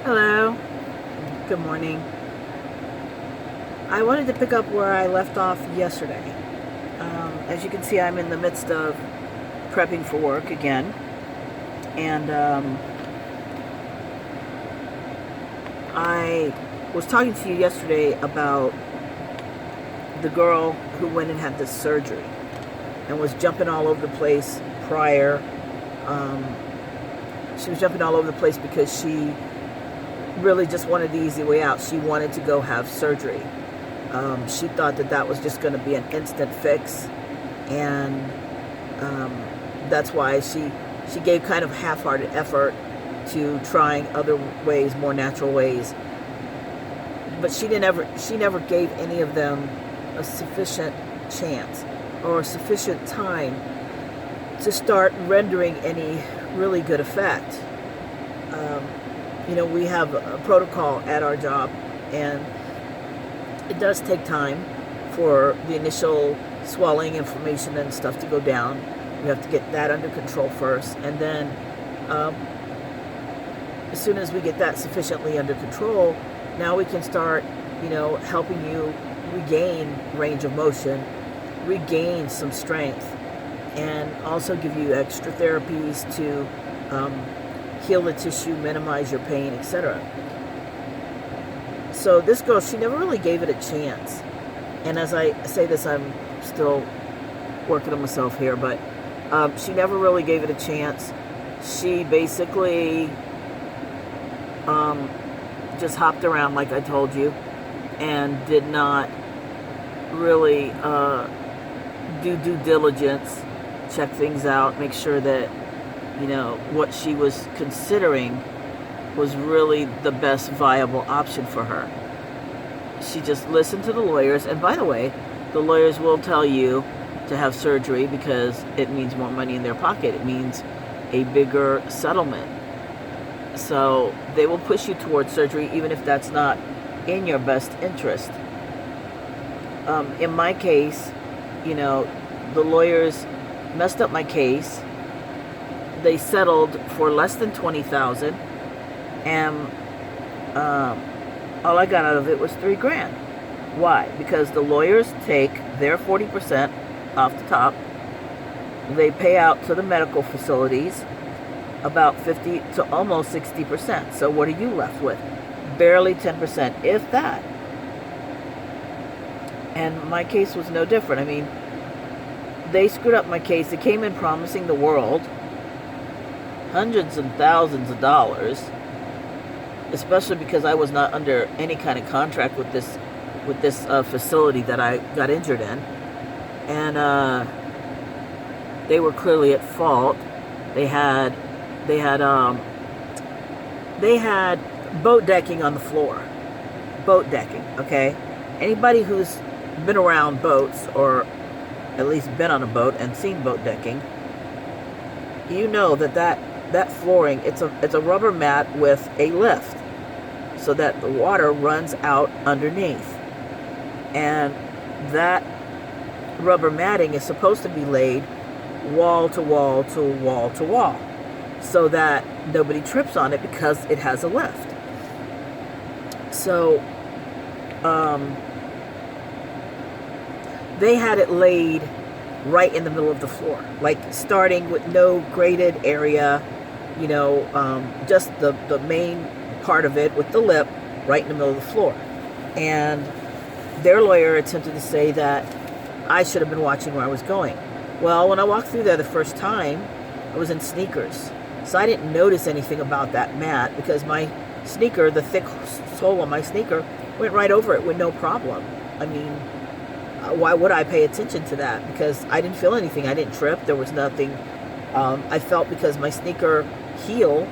Hello, good morning. I wanted to pick up where I left off yesterday. As you can see, I'm in the midst of prepping for work again. And I was talking to you yesterday about the girl who went and had this surgery and was jumping all over the place prior. She was jumping all over the place because she really just wanted the easy way out. She wanted to go have surgery. She thought that that was just going to be an instant fix, and that's why she gave kind of half-hearted effort to trying other ways, more natural ways. But she never gave any of them a sufficient chance or sufficient time to start rendering any really good effect. We have a protocol at our job, and it does take time for the initial swelling, inflammation, and stuff to go down. We have to get that under control first, and then as soon as we get that sufficiently under control, now we can start, helping you regain range of motion, regain some strength, and also give you extra therapies to heal the tissue, minimize your pain, etc. So this girl, she never really gave it a chance. And as I say this, I'm still working on myself here, but she never really gave it a chance. She basically just hopped around like I told you, and did not really do due diligence, check things out, make sure that what she was considering was really the best viable option for her. She just listened to the lawyers, and by the way, the lawyers will tell you to have surgery because it means more money in their pocket. It means a bigger settlement. So they will push you towards surgery even if that's not in your best interest. In my case, the lawyers messed up my case. They settled for less than $20,000, and all I got out of it was $3,000. Why? Because the lawyers take their 40% off the top. They pay out to the medical facilities about 50 to almost 60%. So what are you left with? Barely 10%, if that. And my case was no different. I mean, they screwed up my case. They came in promising the world hundreds and thousands of dollars, especially because I was not under any kind of contract with this facility that I got injured in, and they were clearly at fault. They had boat decking on the floor. Boat decking, okay? Anybody who's been around boats, or at least been on a boat and seen boat decking, you know that flooring, it's a rubber mat with a lift so that the water runs out underneath. And that rubber matting is supposed to be laid wall to wall to wall to wall so that nobody trips on it because it has a lift. So they had it laid right in the middle of the floor, like starting with no graded area, just the main part of it with the lip right in the middle of the floor. And their lawyer attempted to say that I should have been watching where I was going. Well, when I walked through there the first time, I was in sneakers, so I didn't notice anything about that mat because my sneaker, the thick sole on my sneaker, went right over it with no problem. I mean, why would I pay attention to that? Because I didn't feel anything. I didn't trip. There was nothing. I felt because my sneaker heel,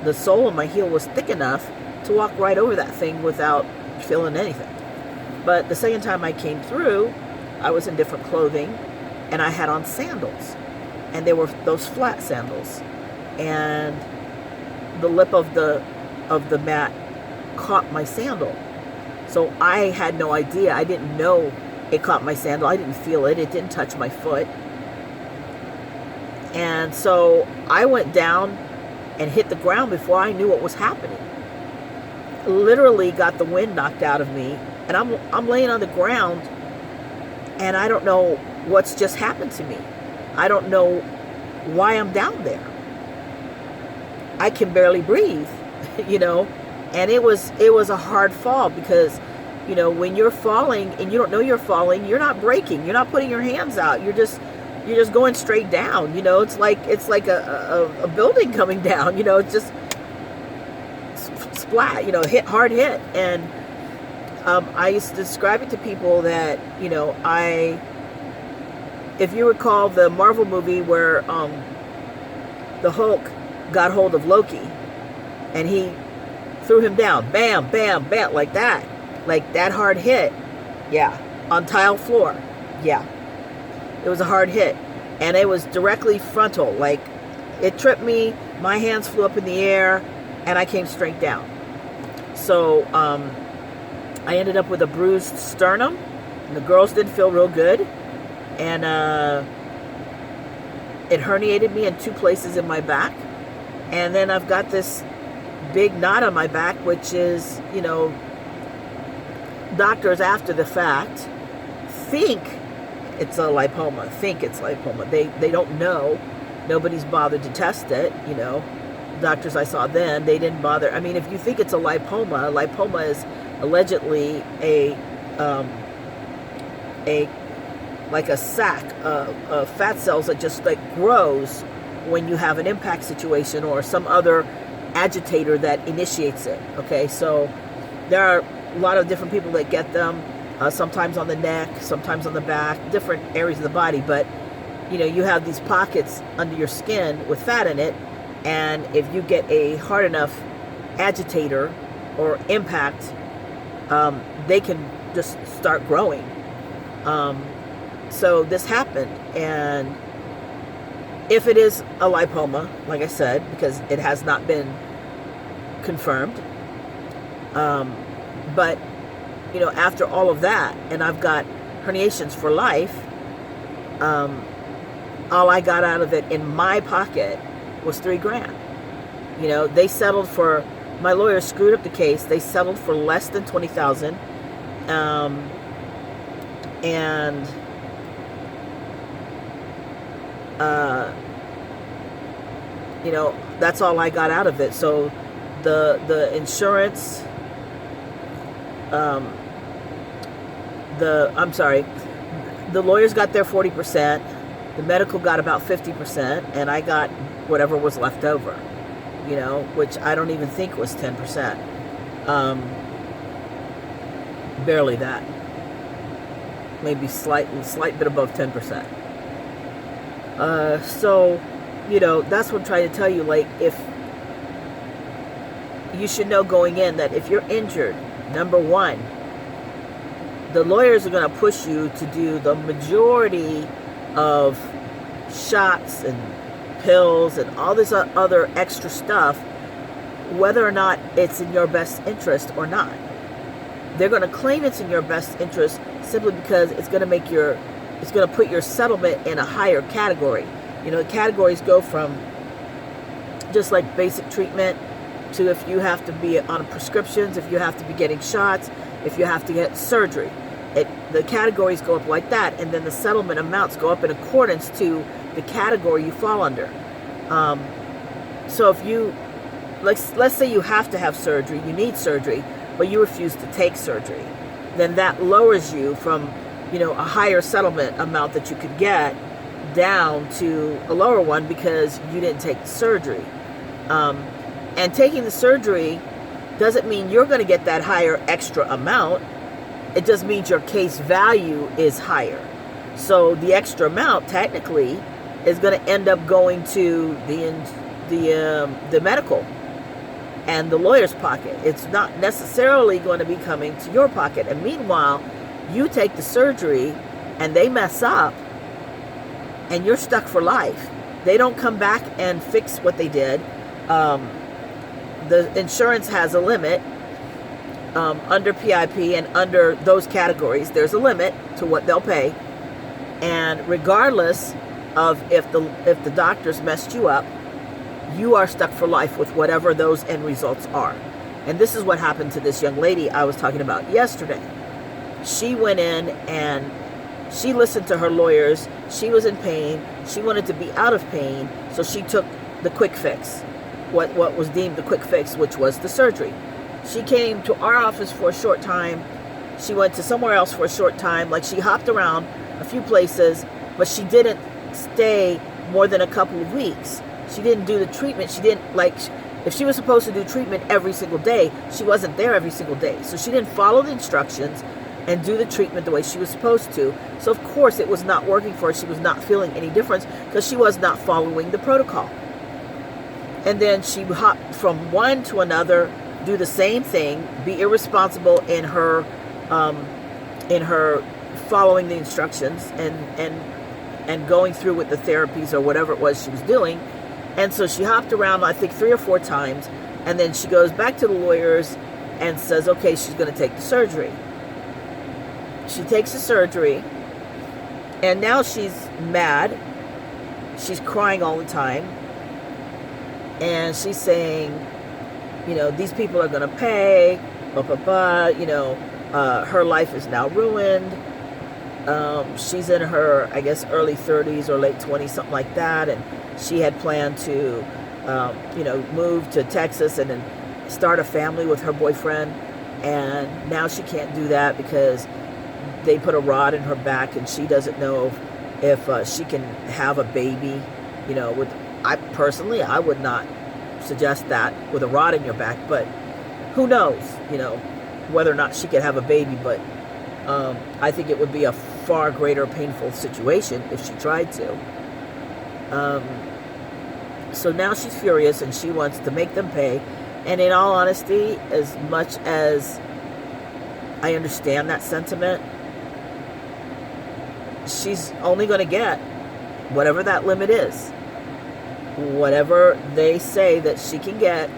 the sole of my heel was thick enough to walk right over that thing without feeling anything. But the second time I came through, I was in different clothing, and I had on sandals, and they were those flat sandals, and the lip of the mat caught my sandal. So I had no idea. I didn't know it caught my sandal. I didn't feel it. It didn't touch my foot. And so I went down and hit the ground before I knew what was happening. literally got the wind knocked out of me, and I'm laying on the ground, and I don't know what's just happened to me. I don't know why I'm down there. I can barely breathe, you know, and it was a hard fall because, you know, when you're falling and you don't know you're falling, you're not braking, you're not putting your hands out, you're just going straight down. You know, it's like a building coming down. You know, it's just splat. You know, hard hit. And I used to describe it to people that, you know, if you recall the Marvel movie where the Hulk got hold of Loki and he threw him down, bam, bam, bam, like that hard hit, yeah, on tile floor, yeah, it was a hard hit, and it was directly frontal, like it tripped me, my hands flew up in the air, and I came straight down. So I ended up with a bruised sternum, and the girls didn't feel real good, and it herniated me in 2 places in my back. And then I've got this big knot on my back, which is, you know, doctors after the fact think it's a lipoma. They don't know. Nobody's bothered to test it, you know. Doctors I saw then, they didn't bother. I mean, if you think it's a lipoma is allegedly a like a sac of fat cells that just like grows when you have an impact situation or some other agitator that initiates it. Okay, so there are a lot of different people that get them, sometimes on the neck, sometimes on the back, different areas of the body, but you know, you have these pockets under your skin with fat in it, and if you get a hard enough agitator or impact, they can just start growing. So this happened, and if it is a lipoma, like I said, because it has not been confirmed, but, you know, after all of that, and I've got herniations for life, all I got out of it in my pocket was $3,000. You know, they settled for, my lawyer screwed up the case, they settled for less than $20,000, and you know, that's all I got out of it. So the insurance, the lawyers got their 40%, the medical got about 50%, and I got whatever was left over, you know, which I don't even think was 10%. Barely that. Maybe slight bit above 10%. So, you know, that's what I'm trying to tell you. Like, if you should know going in that if you're injured, number one, the lawyers are going to push you to do the majority of shots and pills and all this other extra stuff, whether or not it's in your best interest or not. They're going to claim it's in your best interest simply because it's going to put your settlement in a higher category. You know, the categories go from just like basic treatment to if you have to be on prescriptions, if you have to be getting shots, if you have to get surgery. The categories go up like that, and then the settlement amounts go up in accordance to the category you fall under. So if you, let's say you have to have surgery, you need surgery, but you refuse to take surgery, then that lowers you from, you know, a higher settlement amount that you could get down to a lower one because you didn't take the surgery. And taking the surgery doesn't mean you're going to get that higher extra amount. It just means your case value is higher. So the extra amount technically is going to end up going to the medical and the lawyer's pocket. It's not necessarily going to be coming to your pocket. And meanwhile, you take the surgery and they mess up and you're stuck for life. They don't come back and fix what they did. The insurance has a limit. Under PIP and under those categories, there's a limit to what they'll pay. And regardless of if the doctors messed you up, you are stuck for life with whatever those end results are. And this is what happened to this young lady I was talking about yesterday. She went in and she listened to her lawyers. She was in pain. She wanted to be out of pain, so she took the quick fix, what was deemed the quick fix, which was the surgery. She came to our office for a short time. She went to somewhere else for a short time. Like, she hopped around a few places, but she didn't stay more than a couple of weeks. She didn't do the treatment. She didn't, like, if she was supposed to do treatment every single day, she wasn't there every single day. So she didn't follow the instructions and do the treatment the way she was supposed to. So of course it was not working for her. She was not feeling any difference because she was not following the protocol. And then she hopped from one to another, do the same thing, be irresponsible in her following the instructions and going through with the therapies or whatever it was she was doing. And so she hopped around, I think 3 or 4 times, and then she goes back to the lawyers and says, okay, she's going to take the surgery. She takes the surgery, and now she's mad. She's crying all the time. And she's saying, you know, these people are going to pay, you know, her life is now ruined. She's in her, I guess, early 30s or late 20s, something like that. And she had planned to, you know, move to Texas and then start a family with her boyfriend. And now she can't do that because they put a rod in her back, and she doesn't know if she can have a baby. You know, I would not suggest that with a rod in your back, but who knows, you know, whether or not she could have a baby. But I think it would be a far greater painful situation if she tried to. So now she's furious and she wants to make them pay. And in all honesty, as much as I understand that sentiment, she's only going to get whatever that limit is. Whatever they say that she can get,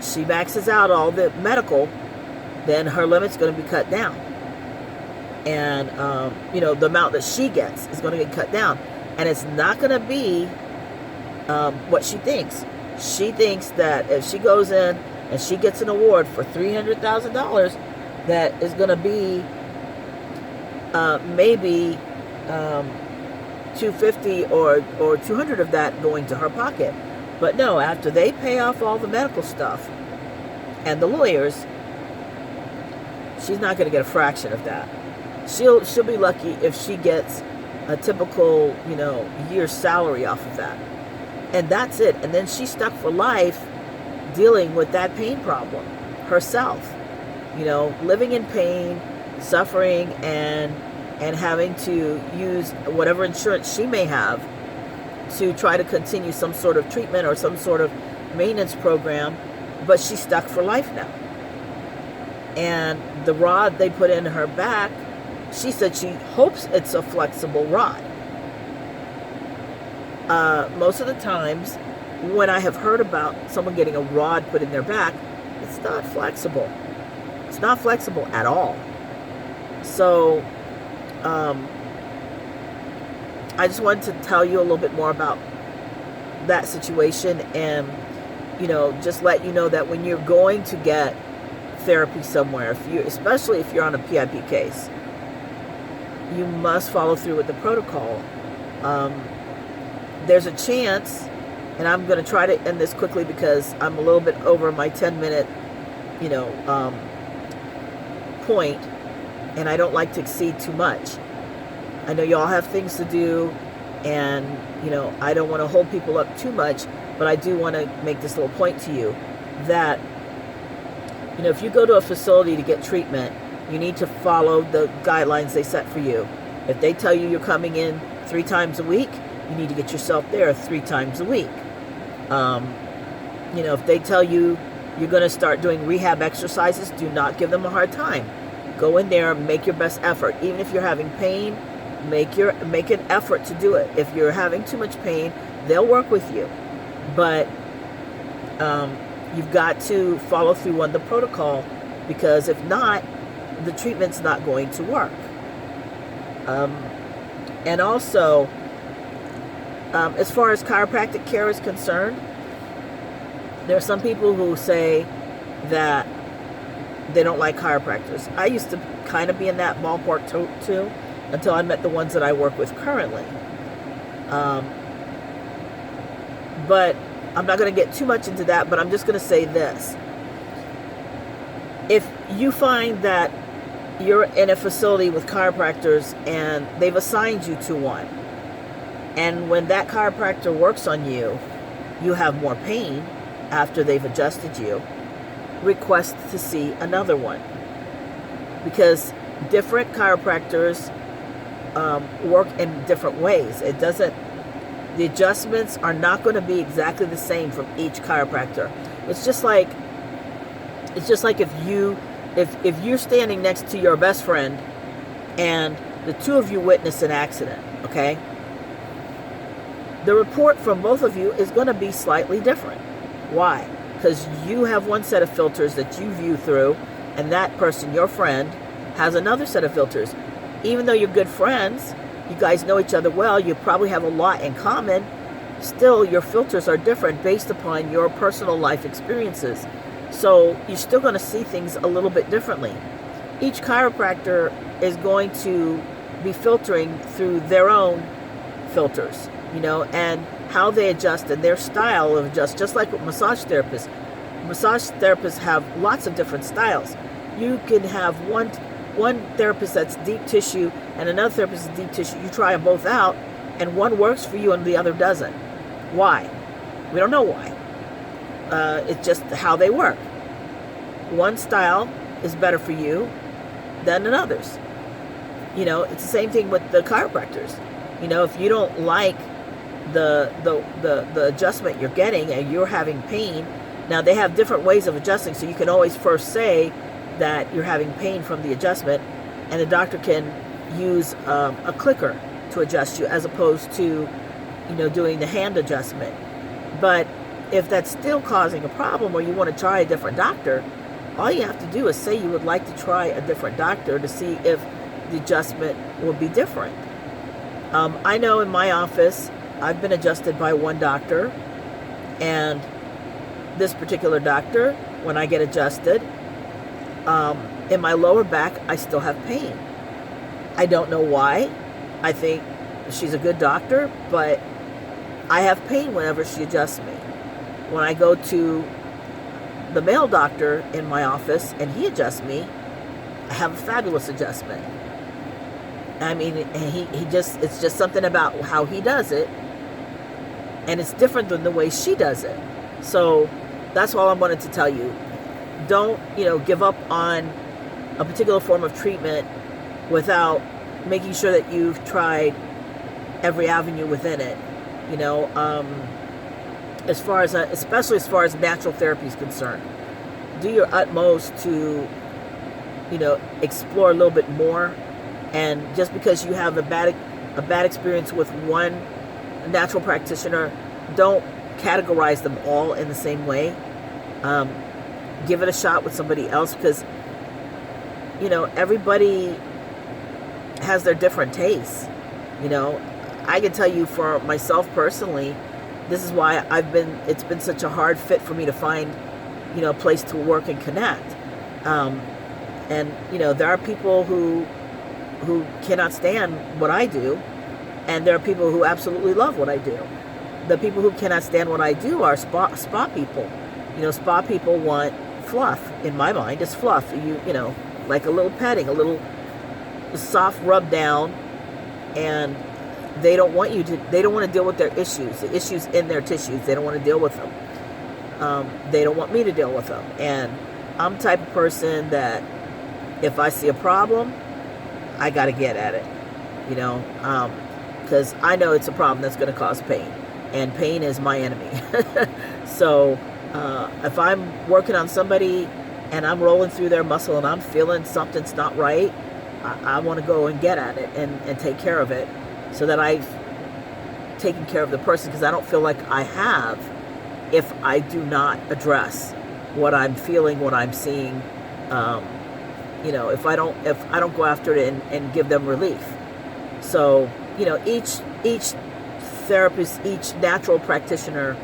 she maxes out all the medical, then her limit's going to be cut down. And, you know, the amount that she gets is going to get cut down. And it's not going to be what she thinks. She thinks that if she goes in and she gets an award for $300,000, that is going to be maybe $250 or $200 of that going to her pocket. But no, after they pay off all the medical stuff and the lawyers, she's not going to get a fraction of that. She'll be lucky if she gets a typical, you know, year's salary off of that. And that's it. And then she's stuck for life dealing with that pain problem herself. You know, living in pain, suffering, and having to use whatever insurance she may have to try to continue some sort of treatment or some sort of maintenance program, but she's stuck for life now. And the rod they put in her back, she said she hopes it's a flexible rod. Most of the times when I have heard about someone getting a rod put in their back, it's not flexible. It's not flexible at all. So I just wanted to tell you a little bit more about that situation, and, you know, just let you know that when you're going to get therapy somewhere, especially if you're on a PIP case, you must follow through with the protocol. There's a chance, and I'm going to try to end this quickly because I'm a little bit over my 10-minute, you know, point, and I don't like to exceed too much. I know you all have things to do, and, you know, I don't want to hold people up too much, but I do want to make this little point to you that, you know, if you go to a facility to get treatment, you need to follow the guidelines they set for you. If they tell you you're coming in 3 times a week, you need to get yourself there 3 times a week. You know, if they tell you you're going to start doing rehab exercises, do not give them a hard time. Go in there, make your best effort. Even if you're having pain, make an effort to do it. If you're having too much pain, they'll work with you. But you've got to follow through on the protocol, because if not, the treatment's not going to work. And also, as far as chiropractic care is concerned, there are some people who say that they don't like chiropractors. I used to kind of be in that ballpark too, until I met the ones that I work with currently. But I'm not going to get too much into that, but I'm just going to say this. If you find that you're in a facility with chiropractors and they've assigned you to one, and when that chiropractor works on you, you have more pain after they've adjusted you, request to see another one. Because different chiropractors work in different ways. The adjustments are not going to be exactly the same from each chiropractor. It's just like if you're standing next to your best friend and the two of you witness an accident, okay? The report from both of you is going to be slightly different. Why? Because you have one set of filters that you view through, and that person, your friend, has another set of filters. Even though you're good friends, you guys know each other well, you probably have a lot in common, still your filters are different based upon your personal life experiences. So you're still going to see things a little bit differently. Each chiropractor is going to be filtering through their own filters, and how they adjust and their style of adjust, just like with massage therapists. Massage therapists have lots of different styles. You can have one therapist that's deep tissue and another therapist is deep tissue. You try them both out and one works for you and the other doesn't. Why? We don't know why. It's just how they work. One style is better for you than another's. It's the same thing with the chiropractors. If you don't like the adjustment you're getting and you're having pain, now they have different ways of adjusting, so you can always first say that you're having pain from the adjustment, and the doctor can use a clicker to adjust you as opposed to doing the hand adjustment. But if that's still causing a problem or you want to try a different doctor, all you have to do is say you would like to try a different doctor to see if the adjustment will be different. I know in my office I've been adjusted by one doctor, and this particular doctor, when I get adjusted, in my lower back, I still have pain. I don't know why. I think she's a good doctor, but I have pain whenever she adjusts me. When I go to the male doctor in my office and he adjusts me, I have a fabulous adjustment. I mean, it's just something about how he does it, and it's different than the way she does it. So that's all I wanted to tell you. Don't, give up on a particular form of treatment without making sure that you've tried every avenue within it. Especially as far as natural therapy is concerned, do your utmost to, explore a little bit more. And just because you have a bad experience with one natural practitioner, don't categorize them all in the same way. Give it a shot with somebody else, because everybody has their different tastes. I can tell you for myself personally, this is why it's been such a hard fit for me to find a place to work and connect. And there are people who cannot stand what I do, and there are people who absolutely love what I do. The people who cannot stand what I do are spa people. Spa people want fluff. In my mind, it's fluff. Like a little petting, a little soft rub down, and they don't want to deal with their issues, the issues in their tissues. They don't want to deal with them. They don't want me to deal with them. And I'm the type of person that if I see a problem, I got to get at it, because I know it's a problem that's going to cause pain, and pain is my enemy. So if I'm working on somebody and I'm rolling through their muscle and I'm feeling something's not right, I want to go and get at it and take care of it, so that I've taken care of the person, because I don't feel like I have if I do not address what I'm feeling, what I'm seeing. If I don't go after it and give them relief. So, each therapist, each natural practitioner,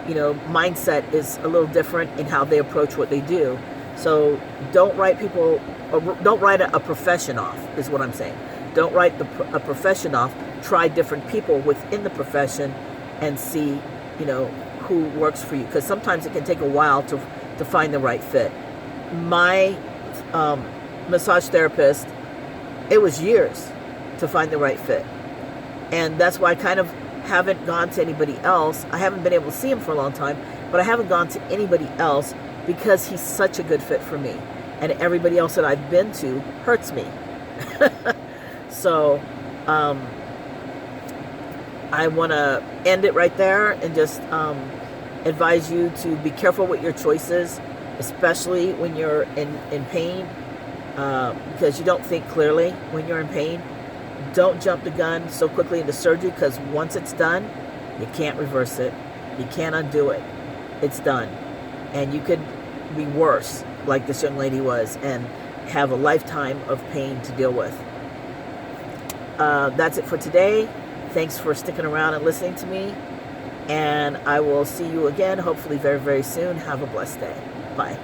mindset is a little different in how they approach what they do. So don't write people, or don't write a profession off, is what I'm saying. Don't write a profession off. Try different people within the profession and see, who works for you. Because sometimes it can take a while to find the right fit. My massage therapist, it was years to find the right fit. And that's why I kind of haven't gone to anybody else. I haven't been able to see him for a long time, but I haven't gone to anybody else because he's such a good fit for me. And everybody else that I've been to hurts me. So I want to end it right there and just advise you to be careful with your choices, especially when you're in pain, because you don't think clearly when you're in pain. Don't jump the gun so quickly into surgery, because once it's done, you can't reverse it. You can't undo it. It's done. And you could be worse, like this young lady was, and have a lifetime of pain to deal with. That's it for today. Thanks for sticking around and listening to me. And I will see you again, hopefully very, very soon. Have a blessed day. Bye.